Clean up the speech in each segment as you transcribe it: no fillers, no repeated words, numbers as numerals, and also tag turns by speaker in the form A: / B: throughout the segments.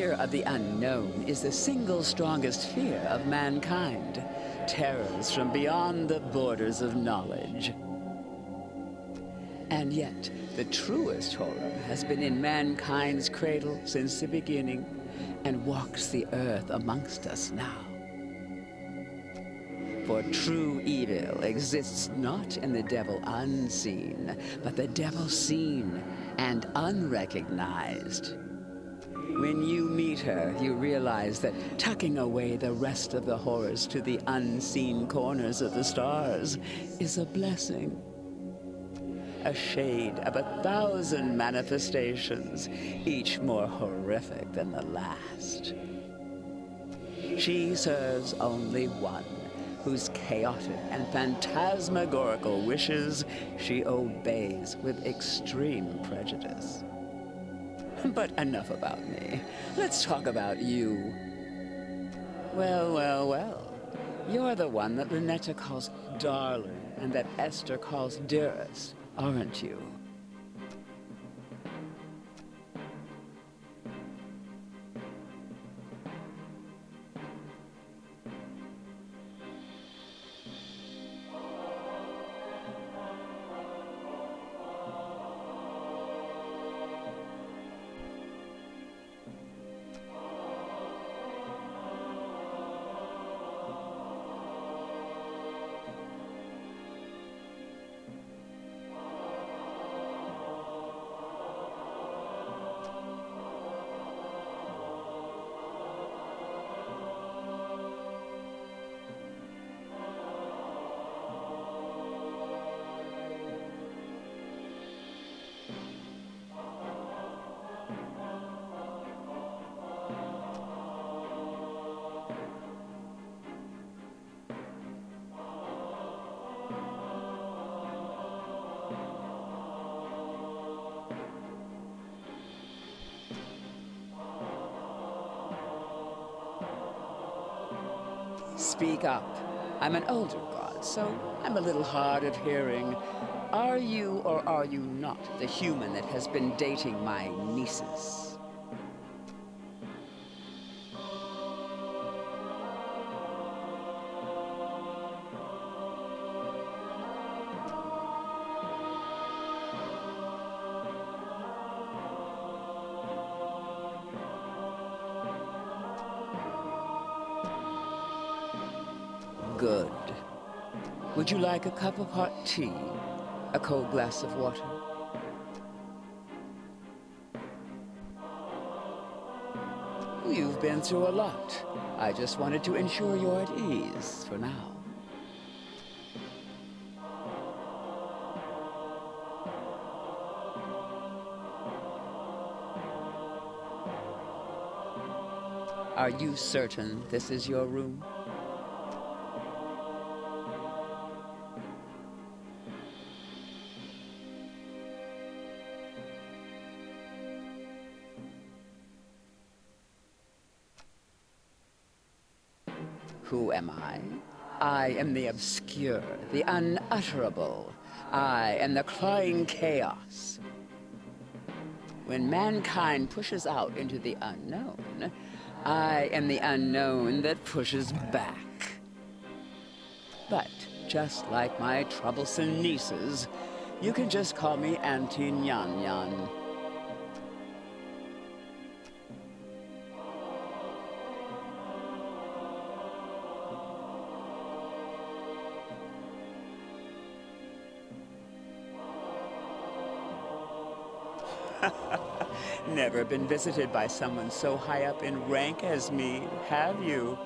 A: fear of the unknown is the single strongest fear of mankind. Terrors from beyond the borders of knowledge. And yet, the truest horror has been in mankind's cradle since the beginning, and walks the earth amongst us now. For true evil exists not in the devil unseen, but the devil seen and unrecognized. When you meet her, you realize that tucking away the rest of the horrors to the unseen corners of the stars is a blessing. A shade of 1,000 manifestations, each more horrific than the last. She serves only one, whose chaotic and phantasmagorical wishes she obeys with extreme prejudice. But enough about me. Let's talk about you. Well, well, well. You're the one that Ln'eta calls darling and that Esther calls dearest, aren't you? Speak up. I'm an older god, so I'm a little hard of hearing. Are you or are you not the human that has been dating my nieces? Good. Would you like a cup of hot tea? A cold glass of water? You've been through a lot. I just wanted to ensure you're at ease for now. Are you certain this is your room? Who am I? I am the obscure, the unutterable. I am the crying chaos. When mankind pushes out into the unknown, I am the unknown that pushes back. But just like my troublesome nieces, you can just call me Auntie Nyan Nyan. Never been visited by someone so high up in rank as me, have you?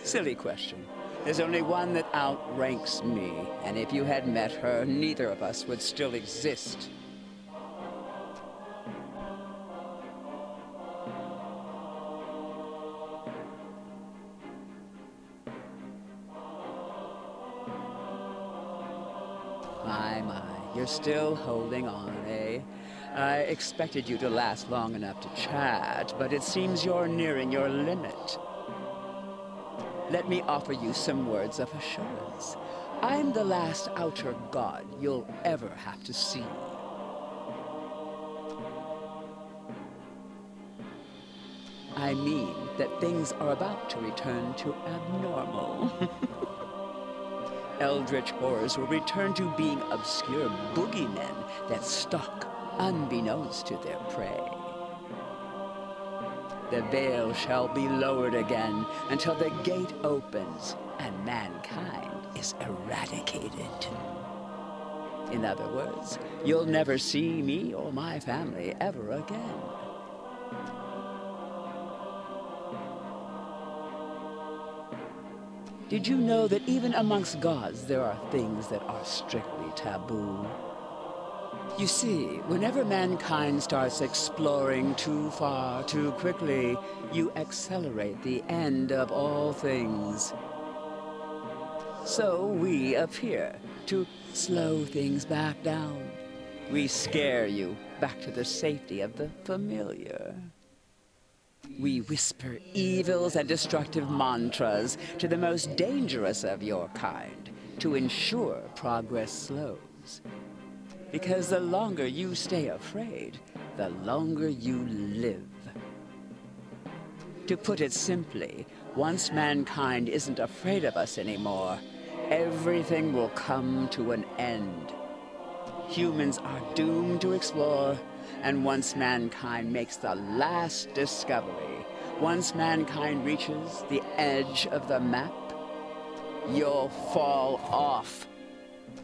A: Silly question. There's only one that outranks me, and if you had met her, neither of us would still exist. My, you're still holding on, eh? I expected you to last long enough to chat, but it seems you're nearing your limit. Let me offer you some words of assurance. I'm the last outer god you'll ever have to see. I mean that things are about to return to abnormal. Eldritch horrors will return to being obscure boogeymen that stalk unbeknownst to their prey. The veil shall be lowered again until the gate opens and mankind is eradicated. In other words, you'll never see me or my family ever again. Did you know that even amongst gods there are things that are strictly taboo? You see, whenever mankind starts exploring too far, too quickly, you accelerate the end of all things. So we appear to slow things back down. We scare you back to the safety of the familiar. We whisper evils and destructive mantras to the most dangerous of your kind to ensure progress slows. Because the longer you stay afraid, the longer you live. To put it simply, once mankind isn't afraid of us anymore, everything will come to an end. Humans are doomed to explore, and once mankind makes the last discovery, once mankind reaches the edge of the map, you'll fall off.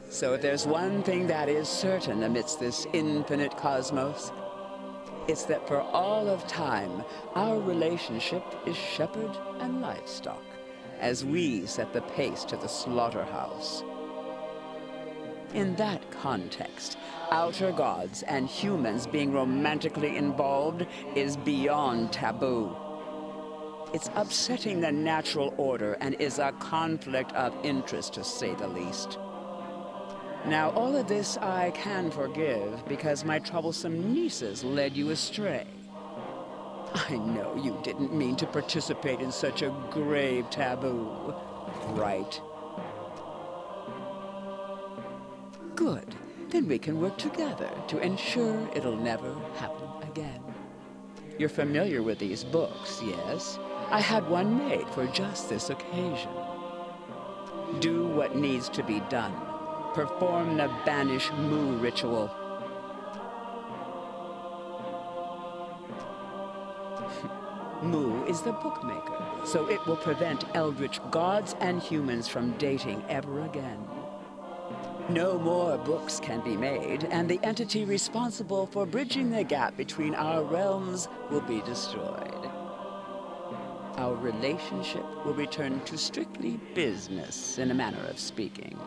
A: So if there's one thing that is certain amidst this infinite cosmos, it's that for all of time, our relationship is shepherd and livestock, as we set the pace to the slaughterhouse. In that context, outer gods and humans being romantically involved is beyond taboo. It's upsetting the natural order and is a conflict of interest, to say the least. Now, all of this I can forgive because my troublesome nieces led you astray. I know you didn't mean to participate in such a grave taboo, right? Good. Then we can work together to ensure it'll never happen again. You're familiar with these books, yes? I had one made for just this occasion. Do what needs to be done. Perform the Banish Moo ritual. Moo is the bookmaker, so it will prevent eldritch gods and humans from dating ever again. No more books can be made, and the entity responsible for bridging the gap between our realms will be destroyed. Our relationship will return to strictly business, in a manner of speaking.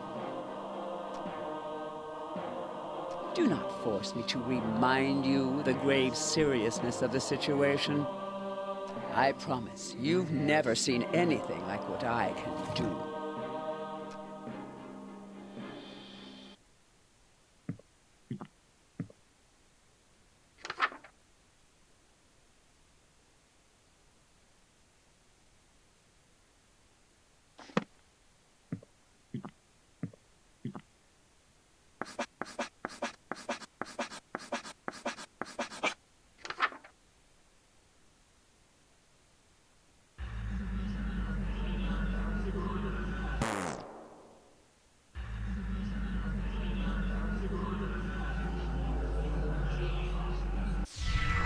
A: Do not force me to remind you the grave seriousness of the situation. I promise you've never seen anything like what I can do.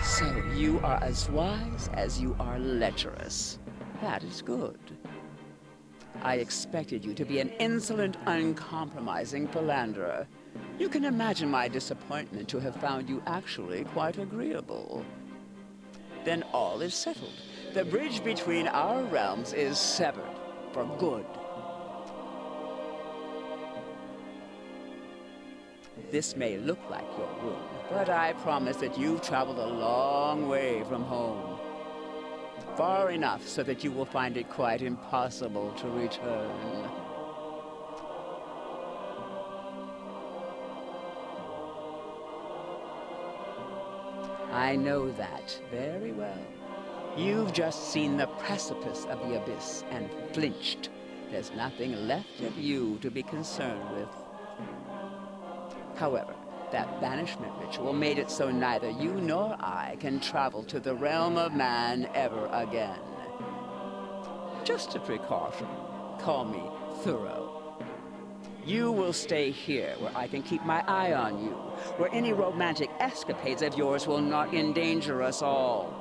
A: So you are as wise as you are lecherous. That is good. I expected you to be an insolent, uncompromising philanderer. You can imagine my disappointment to have found you actually quite agreeable. Then all is settled. The bridge between our realms is severed for good. This may look like your room, but I promise that you've traveled a long way from home. Far enough so that you will find it quite impossible to return. I know that very well. You've just seen the precipice of the abyss and flinched. There's nothing left of you to be concerned with. However, That banishment ritual made it so neither you nor I can travel to the realm of man ever again. Just a precaution. Call me thorough. You will stay here, where I can keep my eye on you, where any romantic escapades of yours will not endanger us all.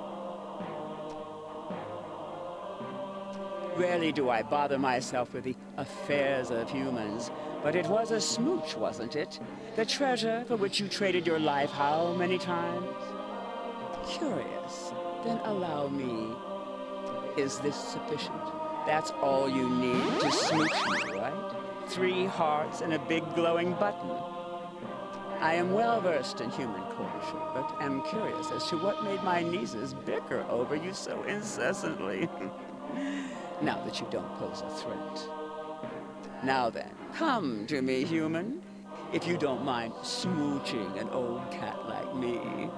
A: Rarely do I bother myself with the affairs of humans, but it was a smooch, wasn't it? The treasure for which you traded your life how many times? Curious. Then allow me. Is this sufficient? That's all you need to smooch me, right? 3 hearts and a big glowing button. I am well versed in human courtship, but am curious as to what made my nieces bicker over you so incessantly. Now that you don't pose a threat. Now then, come to me, human, if you don't mind smooching an old cat like me.